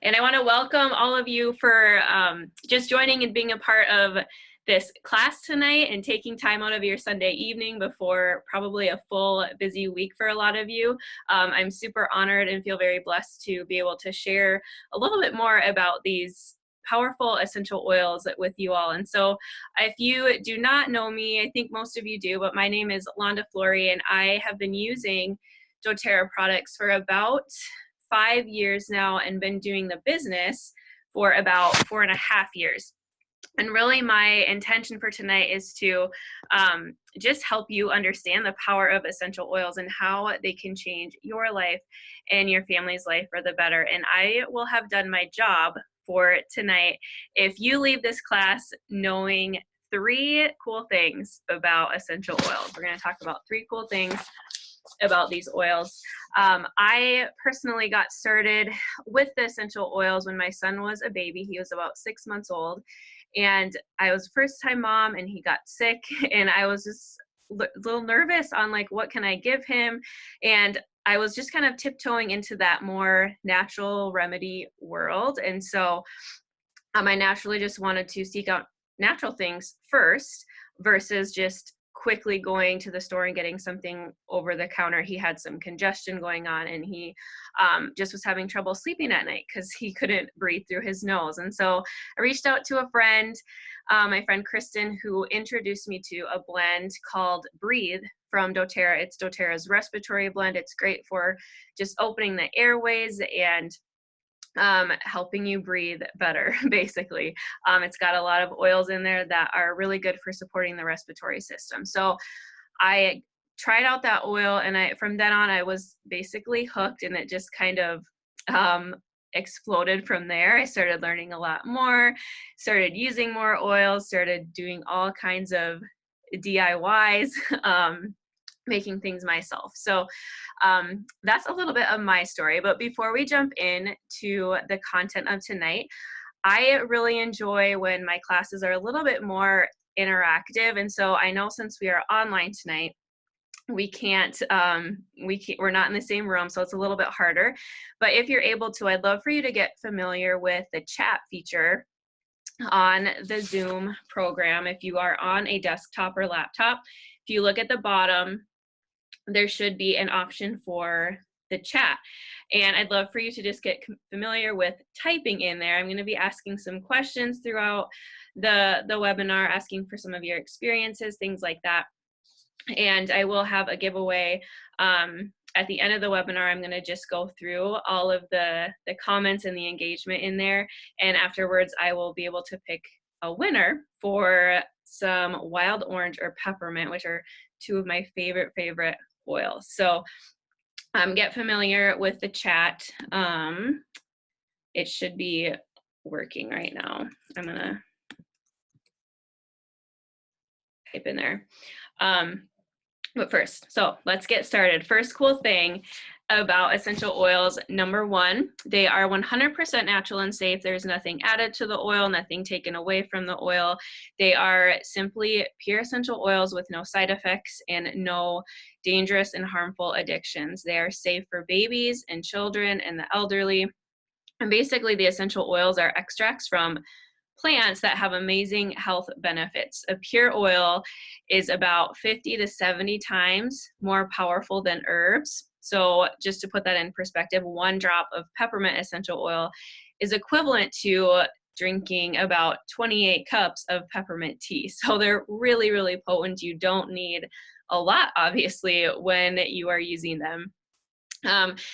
And I want to welcome all of you for just joining and being a part of this class tonight and taking time out of your Sunday evening before probably a full busy week for a lot of you. I'm super honored and feel very blessed to be able to share a little bit more about these powerful essential oils with you all. And so if you do not know me, I think most of you do, but my name is Londa Flory, and I have been using doTERRA products for about 5 years now and been doing the business for about 4.5 years. And really my intention for tonight is to just help you understand the power of essential oils and how they can change your life and your family's life for the better. And I will have done my job for tonight if you leave this class knowing 3 cool things about essential oils. We're going to talk about 3 cool things about these oils. I personally got started with the essential oils when my son was a baby. He was about 6 months old, and I was a first-time mom, and he got sick, and I was just a little nervous on like, what can I give him? And I was just kind of tiptoeing into that more natural remedy world. And so I naturally just wanted to seek out natural things first versus just quickly going to the store and getting something over the counter. He had some congestion going on, and he just was having trouble sleeping at night because he couldn't breathe through his nose. And so I reached out to a friend, my friend Kristen, who introduced me to a blend called Breathe from doTERRA. It's doTERRA's respiratory blend. It's great for just opening the airways and helping you breathe better, basically. It's got a lot of oils in there that are really good for supporting the respiratory system. So I tried out that oil, and from then on I was basically hooked, and it just kind of exploded from there. I started learning a lot more, started using more oils, started doing all kinds of DIYs, making things myself. So that's a little bit of my story. But before we jump in to the content of tonight, I really enjoy when my classes are a little bit more interactive. And so I know since we are online tonight, we're not in the same room, so it's a little bit harder. But if you're able to, I'd love for you to get familiar with the chat feature on the Zoom program. If you are on a desktop or laptop, if you look at the bottom, there should be an option for the chat. And I'd love for you to just get familiar with typing in there. I'm going to be asking some questions throughout the webinar, asking for some of your experiences, things like that. And I will have a giveaway at the end of the webinar. I'm going to just go through all of the comments and the engagement in there. And afterwards, I will be able to pick a winner for some wild orange or peppermint, which are 2 of my favorite oils. So get familiar with the chat. It should be working right now. I'm going to type in there. But first, so let's get started. First cool thing about essential oils, number 1, they are 100% natural and safe. There's nothing added to the oil, nothing taken away from the oil. They are simply pure essential oils with no side effects and no dangerous and harmful addictions. They are safe for babies and children and the elderly. And basically the essential oils are extracts from plants that have amazing health benefits. A pure oil is about 50 to 70 times more powerful than herbs. So just to put that in perspective, 1 drop of peppermint essential oil is equivalent to drinking about 28 cups of peppermint tea. So they're really, really potent. You don't need a lot, obviously, when you are using them.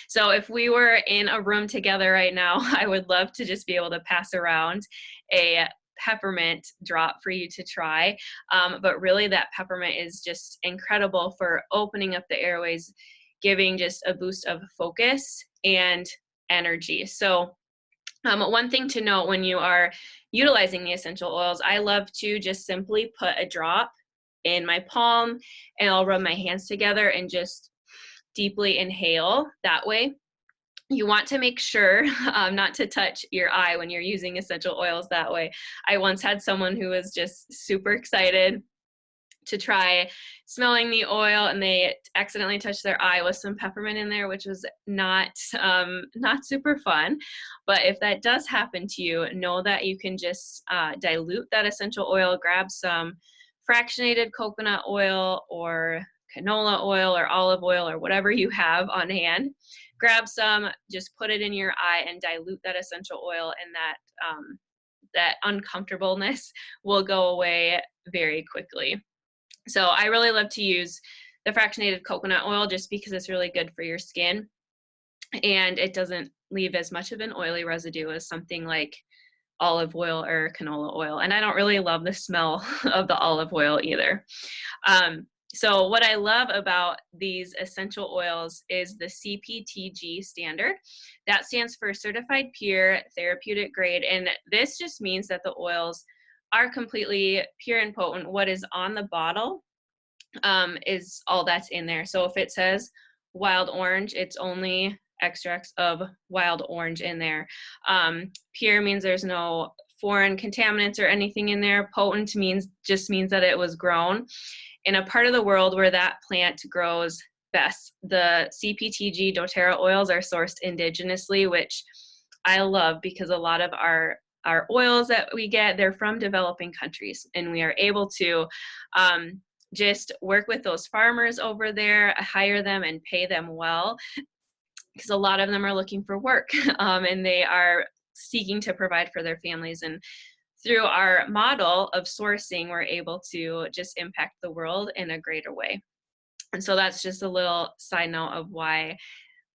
So if we were in a room together right now, I would love to just be able to pass around a peppermint drop for you to try. But really that peppermint is just incredible for opening up the airways, giving just a boost of focus and energy. So one thing to note when you are utilizing the essential oils, I love to just simply put a drop in my palm, and I'll rub my hands together and just deeply inhale that way. You want to make sure not to touch your eye when you're using essential oils that way. I once had someone who was just super excited to try smelling the oil, and they accidentally touched their eye with some peppermint in there, which was not super fun. But if that does happen to you, know that you can just dilute that essential oil, grab some fractionated coconut oil or canola oil or olive oil or whatever you have on hand. Grab some, just put it in your eye and dilute that essential oil, and that uncomfortableness will go away very quickly. So I really love to use the fractionated coconut oil just because it's really good for your skin, and it doesn't leave as much of an oily residue as something like olive oil or canola oil. And I don't really love the smell of the olive oil either. So what I love about these essential oils is the CPTG standard. That stands for Certified Pure Therapeutic Grade. And this just means that the oils are completely pure and potent. What is on the bottle is all that's in there. So if it says wild orange, it's only extracts of wild orange in there. Pure means there's no foreign contaminants or anything in there. Potent just means that it was grown in a part of the world where that plant grows best. The CPTG doTERRA oils are sourced indigenously, which I love because a lot of our oils that we get, they're from developing countries, and we are able to just work with those farmers over there, hire them and pay them well, because a lot of them are looking for work and they are seeking to provide for their families. And through our model of sourcing, we're able to just impact the world in a greater way. And so that's just a little side note of why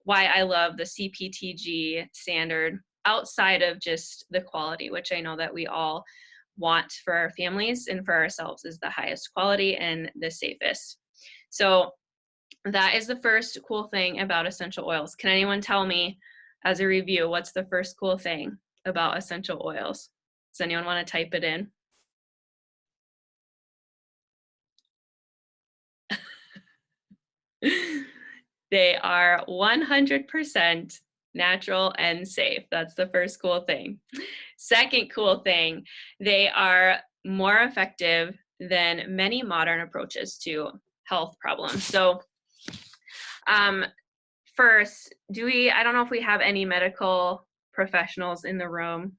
I love the CPTG standard outside of just the quality, which I know that we all want for our families and for ourselves, is the highest quality and the safest. So that is the first cool thing about essential oils. Can anyone tell me, as a review, what's the first cool thing about essential oils? Does anyone want to type it in? They are 100% natural and safe. That's the first cool thing. Second cool thing, they are more effective than many modern approaches to health problems. So first, I don't know if we have any medical professionals in the room.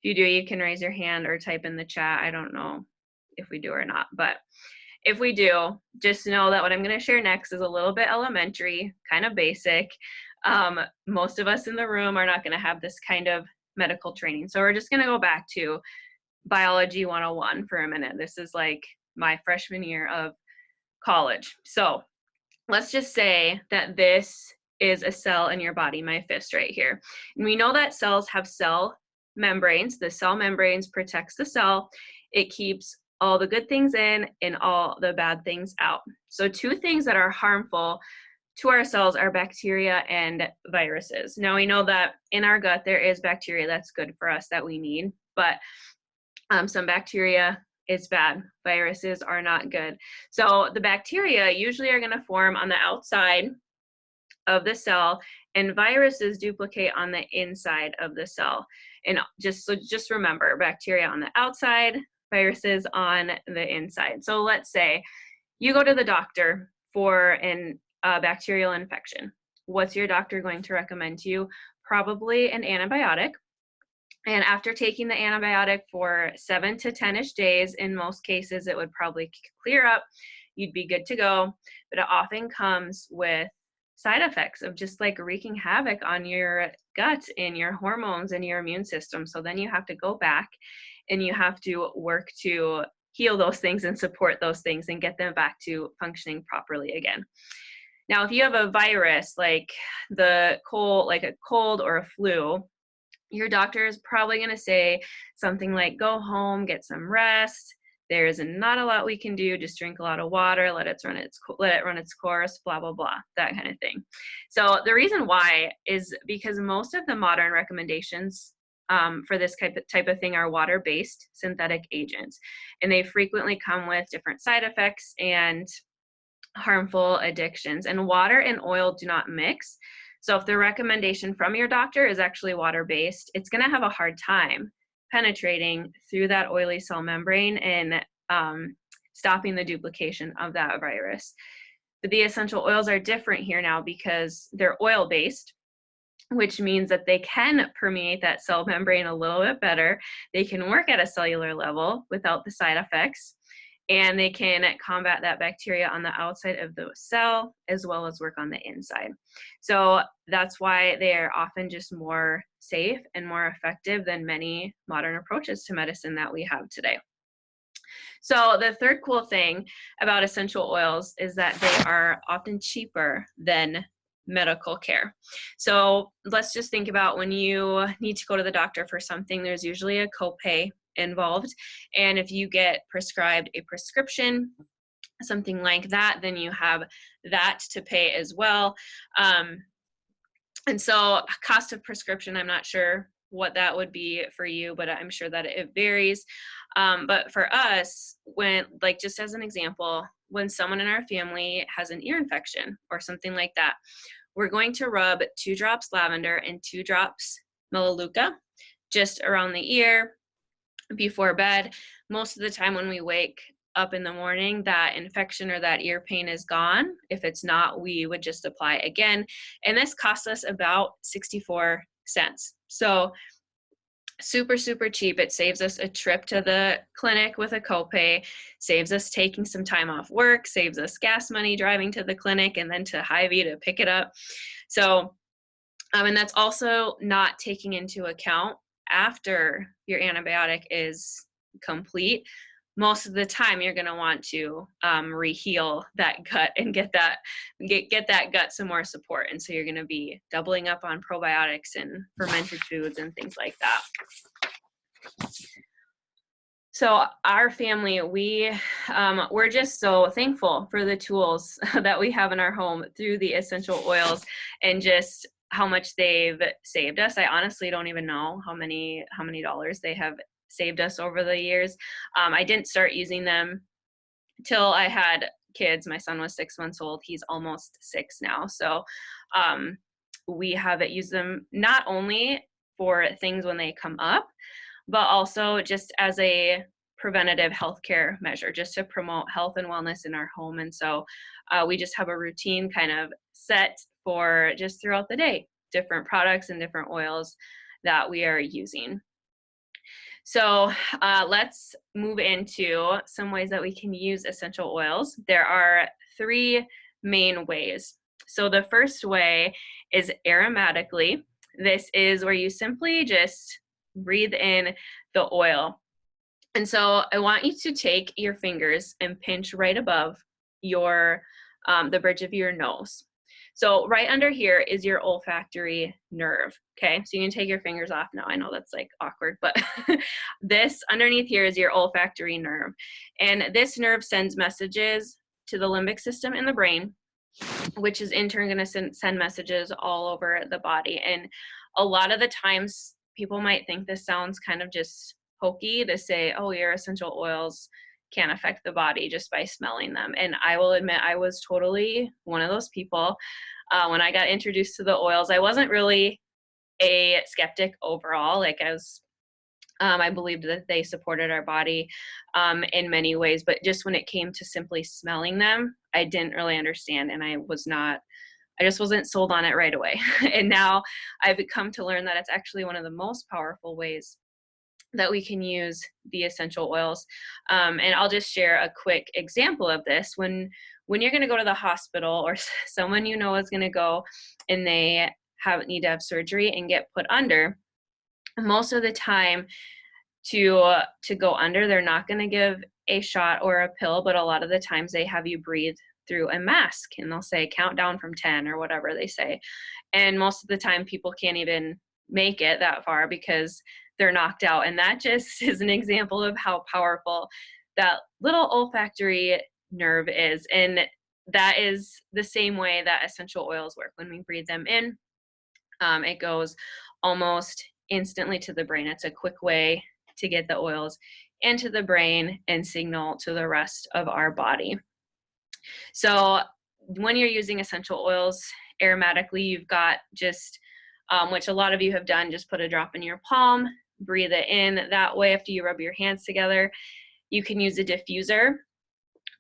If you do, you can raise your hand or type in the chat. I don't know if we do or not, but if we do, just know that what I'm going to share next is a little bit elementary, kind of basic. Most of us in the room are not going to have this kind of medical training. So we're just going to go back to biology 101 for a minute. This is like my freshman year of college. So let's just say that this is a cell in your body, my fist right here. And we know that cells have cell membranes. The cell membranes protects the cell. It keeps all the good things in and all the bad things out. So two things that are harmful to our cells are bacteria and viruses. Now we know that in our gut there is bacteria that's good for us that we need, but some bacteria is bad. Viruses are not good. So the bacteria usually are going to form on the outside of the cell, and viruses duplicate on the inside of the cell. And just remember, bacteria on the outside, viruses on the inside. So let's say you go to the doctor for a bacterial infection. What's your doctor going to recommend to you? Probably an antibiotic. And after taking the antibiotic for 7 to 10-ish days, in most cases, it would probably clear up. You'd be good to go. But it often comes with side effects of just like wreaking havoc on your gut and your hormones and your immune system. So then you have to go back and you have to work to heal those things and support those things and get them back to functioning properly again. Now, if you have a virus like a cold or a flu, your doctor is probably going to say something like, go home, get some rest. There is not a lot we can do. Just drink a lot of water, let it run its course, blah, blah, blah, that kind of thing. So the reason why is because most of the modern recommendations for this type of thing are water-based synthetic agents. And they frequently come with different side effects and harmful addictions. And water and oil do not mix. So if the recommendation from your doctor is actually water-based, it's going to have a hard time penetrating through that oily cell membrane and stopping the duplication of that virus. But the essential oils are different here now because they're oil-based, which means that they can permeate that cell membrane a little bit better. They can work at a cellular level without the side effects, and they can combat that bacteria on the outside of the cell as well as work on the inside. So that's why they are often just more safe and more effective than many modern approaches to medicine that we have today. So the third cool thing about essential oils is that they are often cheaper than medical care. So let's just think about when you need to go to the doctor for something, there's usually a copay involved. And if you get prescribed a prescription, something like that, then you have that to pay as well. And so cost of prescription, I'm not sure what that would be for you, but I'm sure that it varies. But for us, when, like, just as an example, when someone in our family has an ear infection or something like that, we're going to rub 2 drops lavender and 2 drops melaleuca just around the ear before bed. Most of the time when we wake up in the morning, that infection or that ear pain is gone. If it's not, we would just apply again. And this costs us about 64 cents. So super, super cheap. It saves us a trip to the clinic with a copay, saves us taking some time off work, saves us gas money driving to the clinic and then to Hy-Vee to pick it up. So, and that's also not taking into account after your antibiotic is complete. Most of the time you're going to want to reheal that gut and get that gut some more support. And so you're going to be doubling up on probiotics and fermented foods and things like that. So our family, we're just so thankful for the tools that we have in our home through the essential oils and just how much they've saved us. I honestly don't even know how many dollars they have saved us over the years. I didn't start using them till I had kids. My son was 6 months old. He's almost 6 now. So we haven't used them not only for things when they come up, but also just as a preventative healthcare measure, just to promote health and wellness in our home. And so we just have a routine kind of set for just throughout the day, different products and different oils that we are using. So let's move into some ways that we can use essential oils. There are 3 main ways. So the first way is aromatically. This is where you simply just breathe in the oil. And so I want you to take your fingers and pinch right above your the bridge of your nose. So right under here is your olfactory nerve, okay? So you can take your fingers off now. I know that's like awkward, but this underneath here is your olfactory nerve. And this nerve sends messages to the limbic system in the brain, which is in turn gonna send messages all over the body. And a lot of the times people might think this sounds kind of just hokey to say, oh, your essential oils can affect the body just by smelling them. And I will admit I was totally one of those people. When I got introduced to the oils, I wasn't really a skeptic overall. Like I believed that they supported our body in many ways, but just when it came to simply smelling them, I didn't really understand, and I just wasn't sold on it right away. And now I've come to learn that it's actually one of the most powerful ways that we can use the essential oils. And I'll just share a quick example of this. When you're going to go to the hospital, or someone you know is going to go and they need to have surgery and get put under, most of the time to go under, they're not going to give a shot or a pill, but a lot of the times they have you breathe through a mask, and they'll say count down from 10 or whatever they say. And most of the time people can't even make it that far because they're knocked out. And that just is an example of how powerful that little olfactory nerve is. And that is the same way that essential oils work. When we breathe them in, it goes almost instantly to the brain. It's a quick way to get the oils into the brain and signal to the rest of our body. So when you're using essential oils aromatically, you've got just, which a lot of you have done, just put a drop in your palm, breathe it in that way after you rub your hands together. You can use a diffuser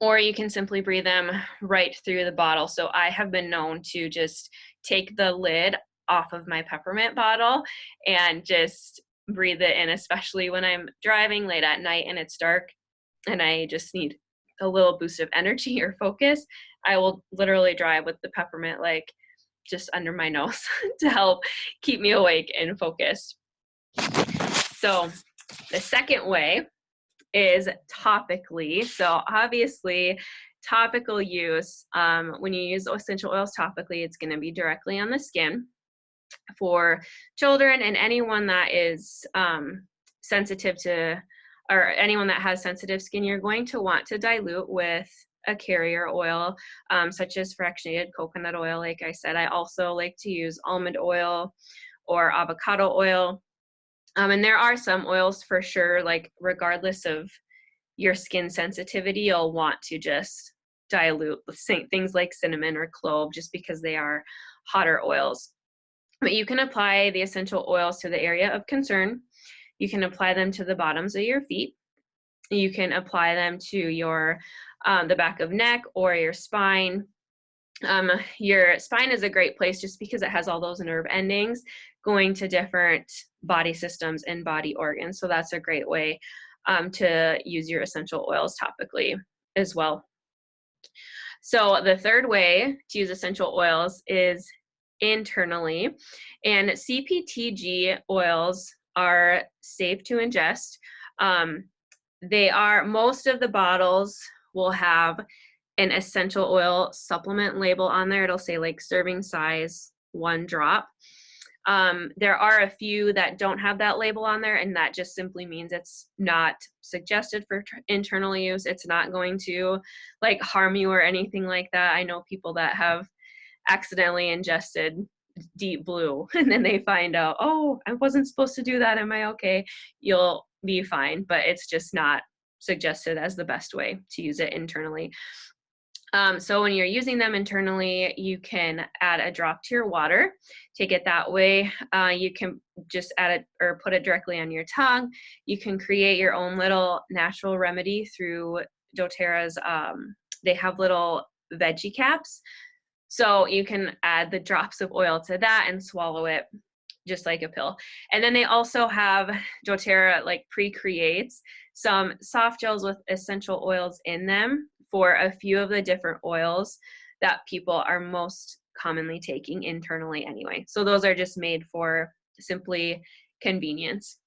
or you can simply breathe them right through the bottle. So I have been known to just take the lid off of my peppermint bottle and just breathe it in, especially when I'm driving late at night and it's dark and I just need a little boost of energy or focus. I will literally drive with the peppermint like just under my nose to help keep me awake and focused. So the second way is topically. So obviously topical use, when you use essential oils topically, it's going to be directly on the skin. For children and anyone that is sensitive to, or anyone that has sensitive skin, you're going to want to dilute with a carrier oil, such as fractionated coconut oil. Like I said, I also like to use almond oil or avocado oil. And there are some oils for sure, like regardless of your skin sensitivity, you'll want to just dilute with things like cinnamon or clove just because they are hotter oils. But you can apply the essential oils to the area of concern. You can apply them to the bottoms of your feet. You can apply them to your the back of neck or your spine. Your spine is a great place just because it has all those nerve endings going to different body systems and body organs. So that's a great way to use your essential oils topically as well. So the third way to use essential oils is internally, and CPTG oils are safe to ingest. Most of the bottles will have an essential oil supplement label on there. It'll say like serving size 1 drop. There are a few that don't have that label on there, and that just simply means it's not suggested for internal use. It's not going to like harm you or anything like that. I know people that have accidentally ingested Deep Blue and then they find out, oh, I wasn't supposed to do that. Am I okay? You'll be fine, but it's just not suggested as the best way to use it internally. So when you're using them internally, you can add a drop to your water. Take it that way. You can just add it or put it directly on your tongue. You can create your own little natural remedy through doTERRA's. They have little veggie caps. So you can add the drops of oil to that and swallow it just like a pill. And then they also have doTERRA like pre-creates some soft gels with essential oils in them for a few of the different oils that people are most commonly taking internally anyway. So those are just made for simply convenience.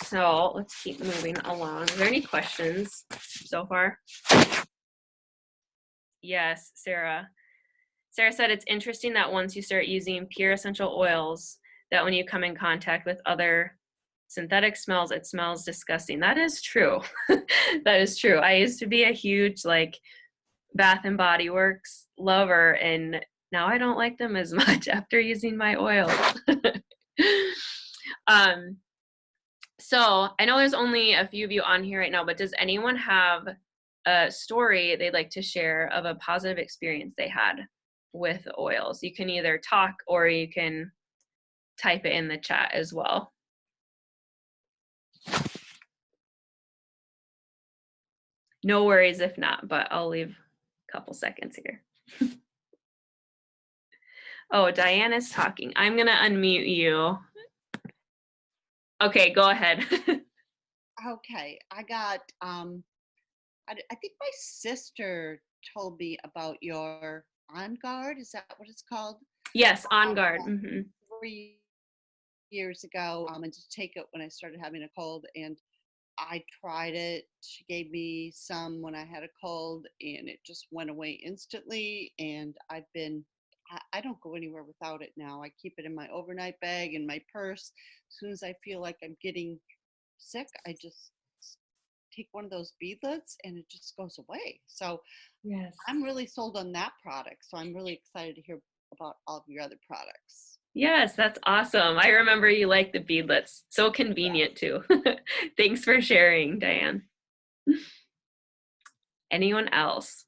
So let's keep moving along. Is there any questions so far? Yes, Sarah. Sarah said it's interesting that once you start using pure essential oils, that when you come in contact with other synthetic smells, it smells disgusting. That is true. That is true. I used to be a huge like Bath and Body Works lover, and now I don't like them as much after using my oils. So I know there's only a few of you on here right now, but does anyone have a story they'd like to share of a positive experience they had with oils? You can either talk or you can type it in the chat as well. No worries if not, but I'll leave a couple seconds here. Oh, Diane is talking. I'm gonna unmute you. Okay, go ahead. Okay, I got, I think my sister told me about your On Guard. Is that what it's called? Yes, On Guard. 3 years ago, and to take it when I started having a cold, and I tried it. She gave me some when I had a cold, and it just went away instantly. And I don't go anywhere without it now. I keep it in my overnight bag, in my purse. As soon as I feel like I'm getting sick, I just take one of those beadlets and it just goes away. So Yes. I'm really sold on that product. So I'm really excited to hear about all of your other products. Yes, that's awesome. I remember you like the beadlets. So convenient too. Thanks for sharing, Diane. Anyone else?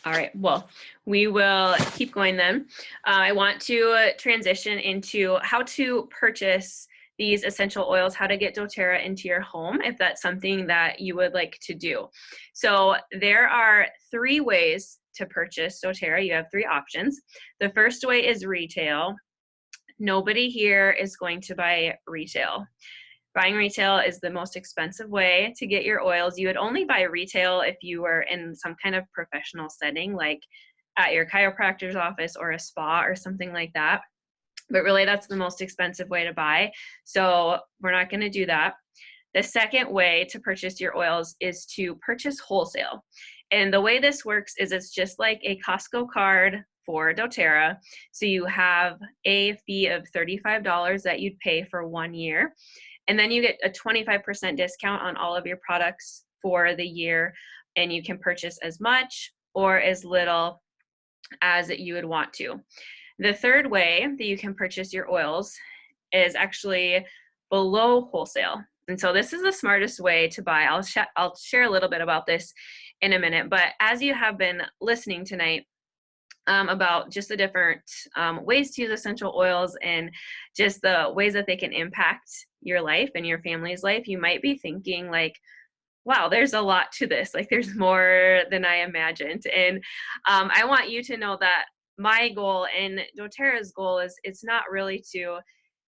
All right, well, we will keep going then. I want to transition into how to purchase these essential oils, how to get doTERRA into your home, if that's something that you would like to do. So there are 3 ways to purchase doTERRA. You have 3 options. The first way is retail. Nobody here is going to buy retail. Buying retail is the most expensive way to get your oils. You would only buy retail if you were in some kind of professional setting, like at your chiropractor's office or a spa or something like that. But really, that's the most expensive way to buy. So we're not going to do that. The second way to purchase your oils is to purchase wholesale. And the way this works is it's just like a Costco card for doTERRA. So you have a fee of $35 that you'd pay for 1 year. And then you get a 25% discount on all of your products for the year, and you can purchase as much or as little as you would want to. The third way that you can purchase your oils is actually below wholesale. And so this is the smartest way to buy. I'll share a little bit about this in a minute, but as you have been listening tonight, about just the different ways to use essential oils and just the ways that they can impact your life and your family's life, you might be thinking like, wow, there's a lot to this. Like there's more than I imagined. And I want you to know that my goal and doTERRA's goal is it's not really to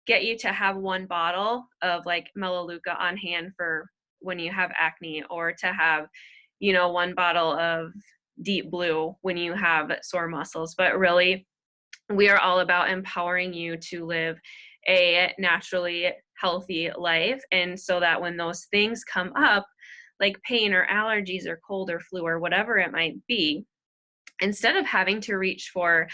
get you to have 1 bottle of like Melaleuca on hand for when you have acne, or to have, 1 bottle of Deep Blue when you have sore muscles. But really, we are all about empowering you to live a naturally healthy life. And so that when those things come up, like pain or allergies or cold or flu or whatever it might be, instead of having to reach for,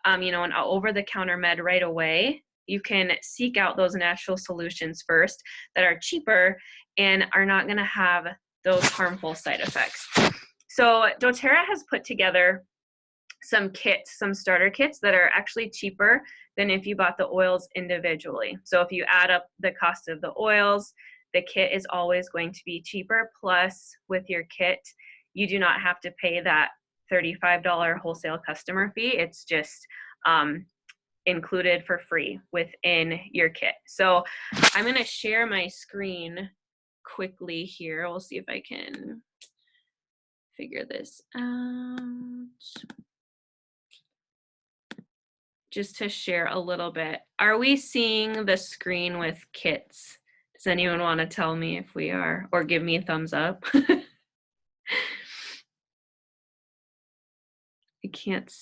an over-the-counter med right away, you can seek out those natural solutions first that are cheaper and are not going to have those harmful side effects. So doTERRA has put together some kits, some starter kits that are actually cheaper than if you bought the oils individually. So if you add up the cost of the oils, the kit is always going to be cheaper. Plus, with your kit, you do not have to pay that $35 wholesale customer fee. It's just included for free within your kit. So I'm going to share my screen quickly here. We'll see if I can figure this out. Just to share a little bit. Are we seeing the screen with kits? Does anyone want to tell me if we are, or give me a thumbs up? I can't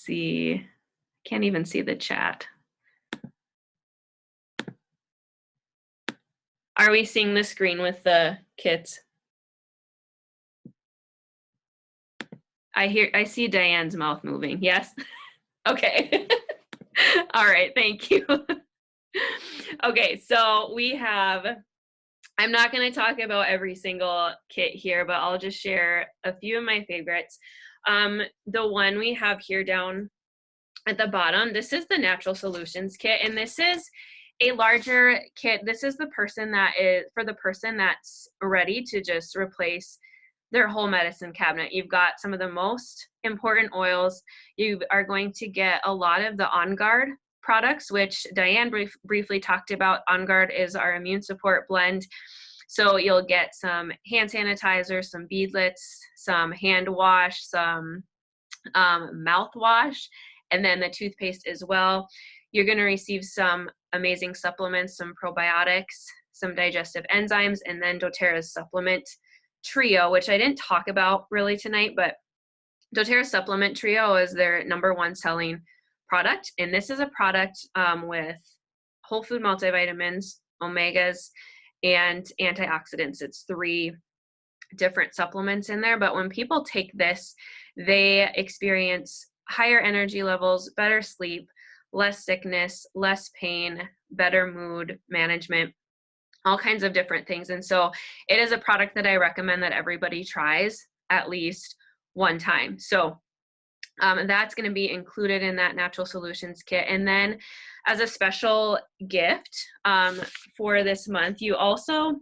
even see the chat. Are we seeing the screen with the kits? I see Diane's mouth moving. Yes? Okay. All right, thank you. Okay, so we have, I'm not going to talk about every single kit here, but I'll just share a few of my favorites. The one we have here down at the bottom, this is the Natural Solutions kit, and this is a larger kit. This is for the person that's ready to just replace their whole medicine cabinet. You've got some of the most important oils. You are going to get a lot of the On Guard products, which Diane briefly talked about. On Guard is our immune support blend. So you'll get some hand sanitizer, some beadlets, some hand wash, some mouthwash, and then the toothpaste as well. You're going to receive some amazing supplements, some probiotics, some digestive enzymes, and then doTERRA's supplement trio, which I didn't talk about really tonight, but doTERRA Supplement Trio is their #1 selling product. And this is a product with whole food multivitamins, omegas, and antioxidants. It's 3 different supplements in there. But when people take this, they experience higher energy levels, better sleep, less sickness, less pain, better mood management, all kinds of different things. And so it is a product that I recommend that everybody tries at least 1 time. So that's going to be included in that Natural Solutions kit. And then as a special gift for this month, you also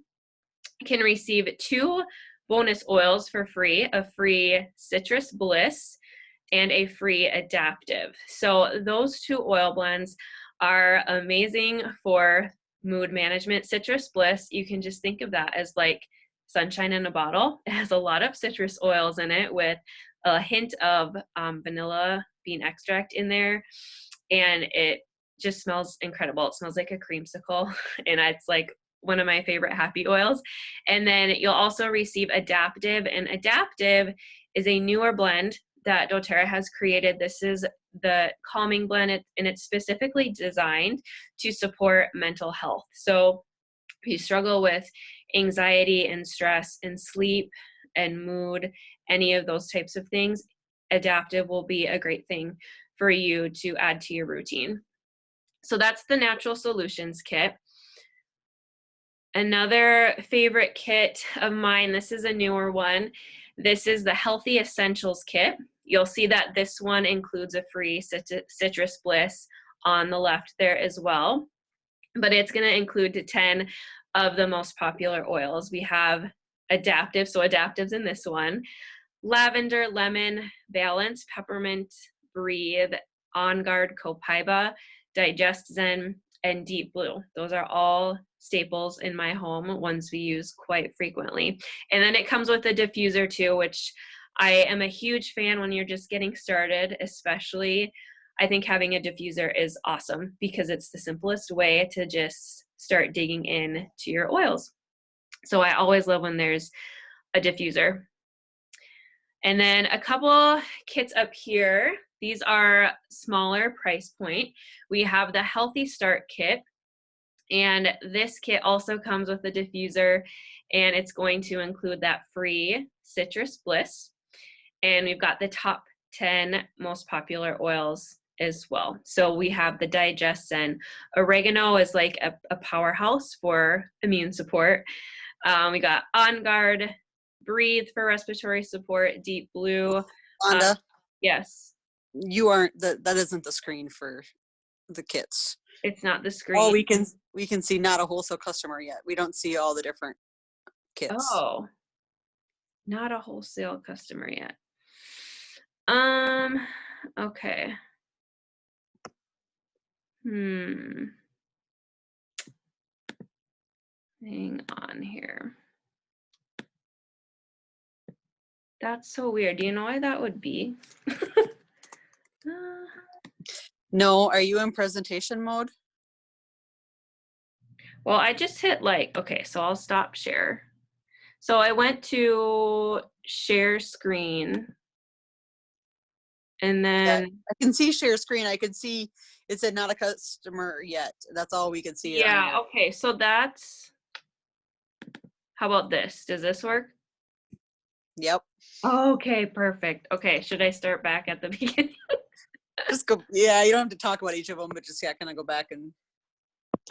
can receive 2 bonus oils for free: a free Citrus Bliss and a free adaptive. So those 2 oil blends are amazing for mood management. Citrus Bliss, you can just think of that as like sunshine in a bottle. It has a lot of citrus oils in it with a hint of vanilla bean extract in there, and it just smells incredible. It smells like a creamsicle, and it's like one of my favorite happy oils. And then you'll also receive Adaptive, and Adaptive is a newer blend that doTERRA has created. This is the calming blend, and it's specifically designed to support mental health. So if you struggle with anxiety and stress and sleep and mood, any of those types of things, Adaptive will be a great thing for you to add to your routine. So that's the Natural Solutions kit. Another favorite kit of mine, this is a newer one. This is the Healthy Essentials kit. You'll see that this one includes a free Citrus Bliss on the left there as well, but it's going to include 10 of the most popular oils. We have Adaptive, so Adaptive's in this one, lavender, lemon, balance, peppermint, breathe, On Guard, Copaiba, Digest Zen, and Deep Blue. Those are all staples in my home, ones we use quite frequently. And then it comes with a diffuser too, which I am a huge fan when you're just getting started, especially. I think having a diffuser is awesome because it's the simplest way to just start digging in to your oils. So I always love when there's a diffuser. And then a couple kits up here. These are smaller price point. We have the Healthy Start kit, and this kit also comes with a diffuser, and it's going to include that free Citrus Bliss. And we've got the top 10 most popular oils as well. So we have the Digest Zen. Oregano is like a powerhouse for immune support. We got On Guard, Breathe for respiratory support, Deep Blue. Rhonda, Yes. you aren't that isn't the screen for the kits. It's not the screen. Oh, we can see not a wholesale customer yet. We don't see all the different kits. Oh, not a wholesale customer yet. Okay. Hang on here. That's so weird. Do you know why that would be? No, are you in presentation mode? Well, I just hit like, okay, so I'll stop share. So I went to share screen, and then I can see share screen. I can see it said not a customer yet. That's all we can see. Yeah, okay, so that's, how about this? Does this work? Yep. Okay, perfect. Okay, should I start back at the beginning? Just go. Yeah, you don't have to talk about each of them, but just kind of go back and.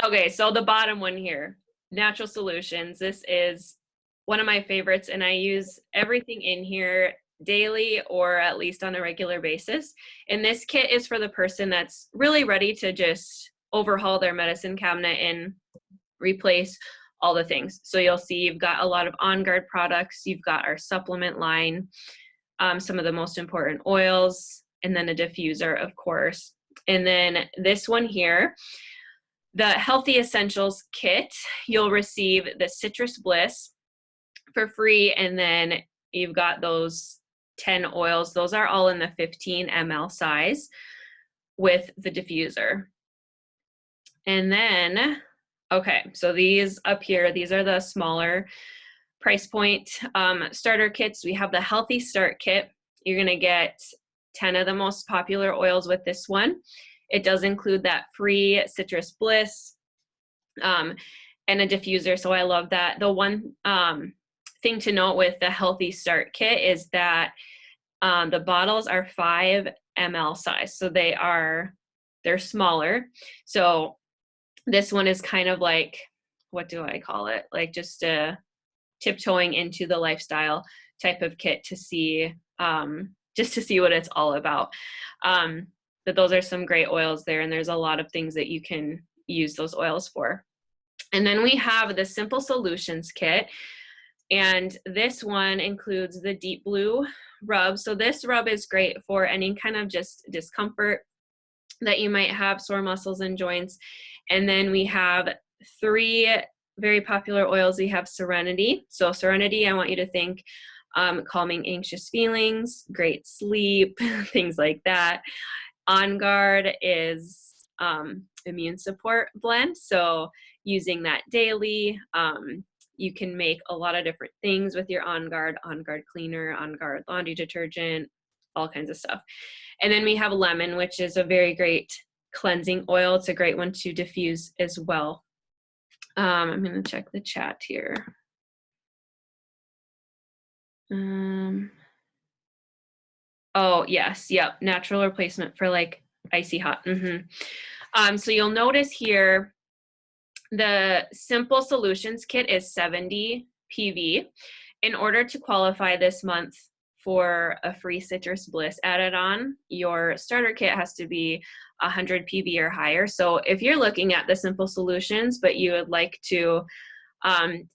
Okay, so the bottom one here, Natural Solutions. This is one of my favorites, and I use everything in here daily or at least on a regular basis. And this kit is for the person that's really ready to just overhaul their medicine cabinet and replace all the things. So you'll see you've got a lot of On Guard products, you've got our supplement line, some of the most important oils, and then a diffuser, of course. And then this one here, the Healthy Essentials kit, you'll receive the Citrus Bliss for free, and then you've got those 10 oils. Those are all in the 15 ml size with the diffuser. And then, okay, so these up here, these are the smaller price point starter kits. We have the Healthy Start kit. You're gonna get 10 of the most popular oils with this one. It does include that free Citrus Bliss and a diffuser, so I love that. The one thing to note with the Healthy Start kit is that the bottles are 5 ml size, so they're smaller. So this one is kind of like, what do I call it? Like just a tiptoeing into the lifestyle type of kit to see, just to see what it's all about. But those are some great oils there, and there's a lot of things that you can use those oils for. And then we have the Simple Solutions kit. And this one includes the Deep Blue rub. So this rub is great for any kind of just discomfort that you might have, sore muscles and joints. And then we have 3 very popular oils. We have Serenity. So Serenity, I want you to think calming anxious feelings, great sleep, things like that. On Guard is immune support blend. So using that daily, you can make a lot of different things with your On Guard cleaner, On Guard laundry detergent, all kinds of stuff. And then we have lemon, which is a very great cleansing oil. It's a great one to diffuse as well. I'm going to check the chat here. Oh, yes. Yep. Natural replacement for like icy hot. So you'll notice here, the Simple Solutions kit is 70 PV. In order to qualify this month for a free Citrus Bliss added on, your starter kit has to be 100 PV or higher. So if you're looking at the Simple Solutions, but you would like to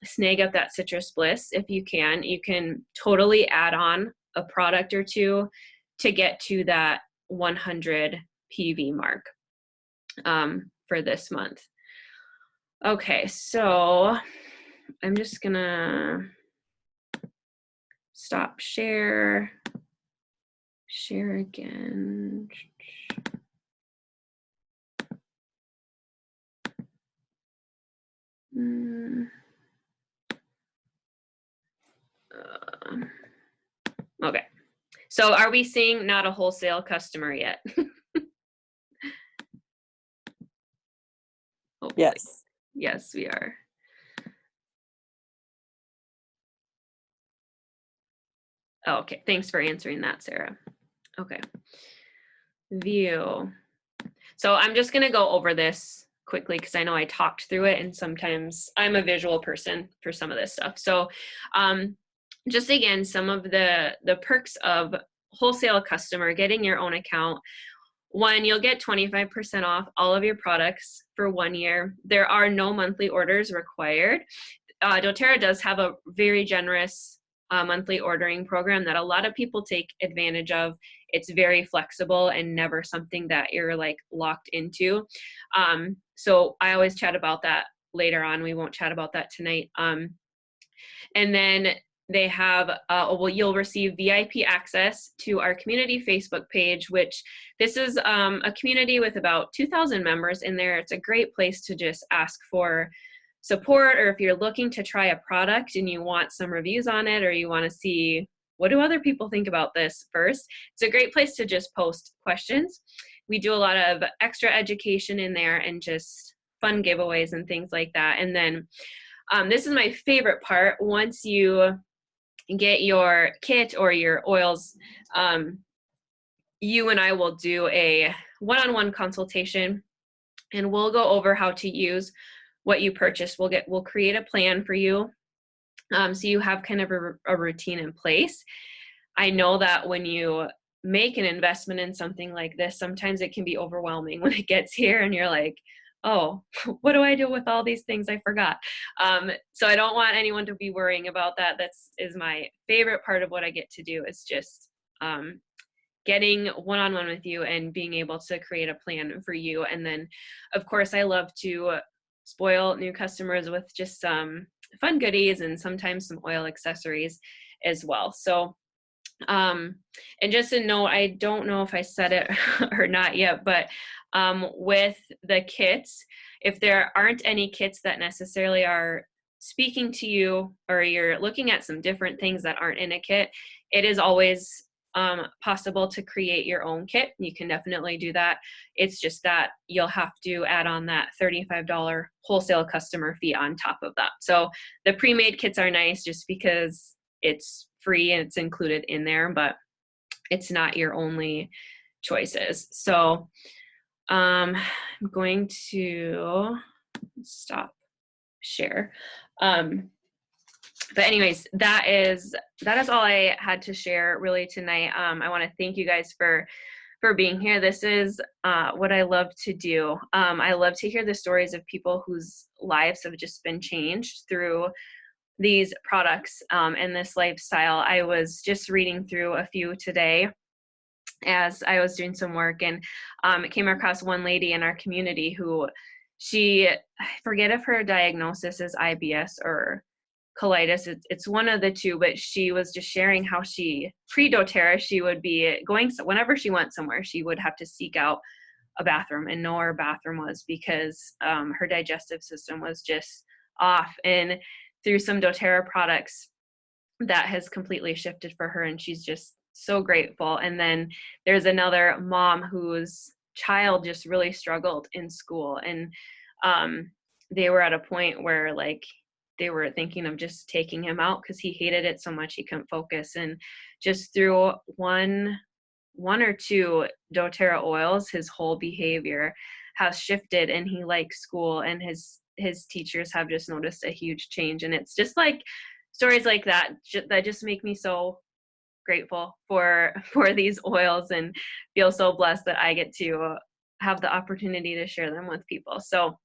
snag up that Citrus Bliss, if you can totally add on a product or two to get to that 100 PV mark for this month. Okay, so I'm just gonna stop share again. Okay, so are we seeing not a wholesale customer yet? Yes. Yes, we are. Oh, okay, thanks for answering that, Sarah. Okay, view. So I'm just gonna go over this quickly because I know I talked through it and sometimes I'm a visual person for some of this stuff. So just again, some of the perks of wholesale customer, getting your own account. One, you'll get 25% off all of your products for 1 year. There are no monthly orders required. doTERRA does have a very generous monthly ordering program that a lot of people take advantage of. It's very flexible and never something that you're like locked into. So I always chat about that later on. We won't chat about that tonight. And then they have, you'll receive VIP access to our community Facebook page, which this is a community with about 2,000 members in there. It's a great place to just ask for support, or if you're looking to try a product and you want some reviews on it, or you want to see what do other people think about this first, it's a great place to just post questions. We do a lot of extra education in there and just fun giveaways and things like that. And then this is my favorite part. Once you get your kit or your oils, you and I will do a one-on-one consultation, and we'll go over how to use what you purchased. We'll create a plan for you, so you have kind of a routine in place. I know that when you make an investment in something like this, sometimes it can be overwhelming when it gets here and you're like, oh, what do I do with all these things I forgot? So I don't want anyone to be worrying about that. Is my favorite part of what I get to do, is just getting one-on-one with you and being able to create a plan for you. And then, of course, I love to spoil new customers with just some fun goodies and sometimes some oil accessories as well. So, and just a note, I don't know if I said it or not yet, but with the kits, if there aren't any kits that necessarily are speaking to you, or you're looking at some different things that aren't in a kit, it is always possible to create your own kit. You can definitely do that. It's just that you'll have to add on that $35 wholesale customer fee on top of that. So the pre-made kits are nice just because it's free and it's included in there, but it's not your only choices. So I'm going to stop share. But anyways, that is all I had to share really tonight. I want to thank you guys for being here. This is what I love to do. I love to hear the stories of people whose lives have just been changed through these products and this lifestyle. I was just reading through a few today as I was doing some work, and came across one lady in our community who I forget if her diagnosis is IBS or colitis. It's one of the two, but she was just sharing how pre-doTERRA, she would be going, whenever she went somewhere, she would have to seek out a bathroom and know where a bathroom was because her digestive system was just off. And through some doTERRA products, that has completely shifted for her, and she's just so grateful. And then there's another mom whose child just really struggled in school, and they were at a point where like they were thinking of just taking him out because he hated it so much he couldn't focus. And just through one or two doTERRA oils, his whole behavior has shifted, and he likes school, and his teachers have just noticed a huge change. And it's just like stories like that that just make me so grateful for these oils, and feel so blessed that I get to have the opportunity to share them with people. So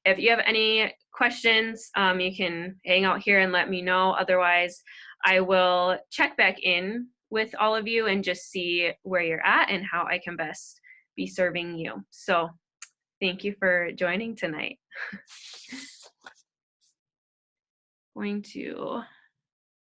if you have any questions, you can hang out here and let me know. Otherwise, I will check back in with all of you and just see where you're at and how I can best be serving you. So thank you for joining tonight. Going to